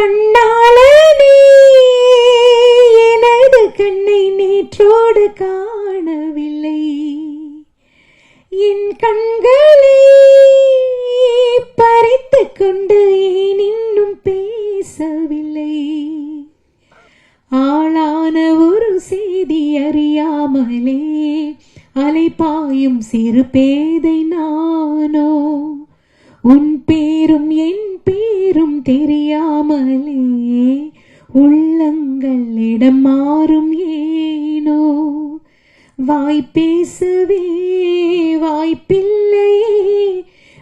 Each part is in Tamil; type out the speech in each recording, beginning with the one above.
கண்ணாளனே எனது கண்ணை நேற்றோடு காணவில்லை, என் கண்களை பறித்து கொண்டு ஏன் இன்னும் பேசவில்லை. ஆளான ஒரு செய்தி அறியாமலே அலைபாயும் சிறு பேதை நானோ, உன் பேரும் என் பேரும் தெரியாமலே உள்ளங்கள் இடம் மாறும் ஏனோ. வாய்ப்பேசவே வாய்ப்பில்லையே,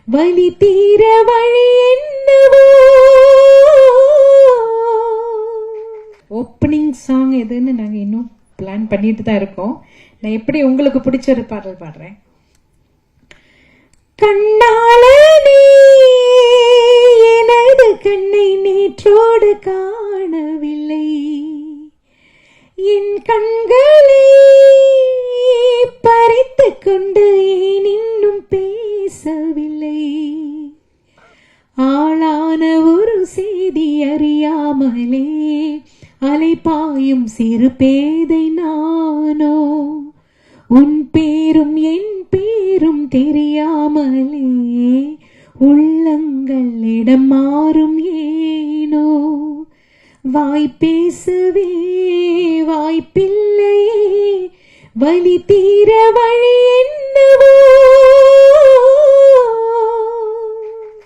வலி தீர வழி என்னவோ. ஓப்பனிங் சாங் எதுன்னு நாங்க இன்னும் பிளான் பண்ணிட்டு தான் இருக்கோம். நான் எப்படி உங்களுக்கு பிடிச்ச ஒரு பாடல் பாடுறேன். கண்ணாளனே எனது கண்ணை நேற்றோடு காணவில்லை, என் கண்களை பறித்து கொண்டு ஏன் இன்னும் பேசவில்லை. ஆளான ஒரு செய்தி அறியாமலே அலைபாயும் சிறு பேதை நானோ, உன் பேரும் என் பேரும் தெரியாமலே உள்ளங்கள் இடம் மாறும் ஏனோ. வாய்ப்பேசவே வாய்ப்பில்லையே, வலி தீர வழி என்னவோ.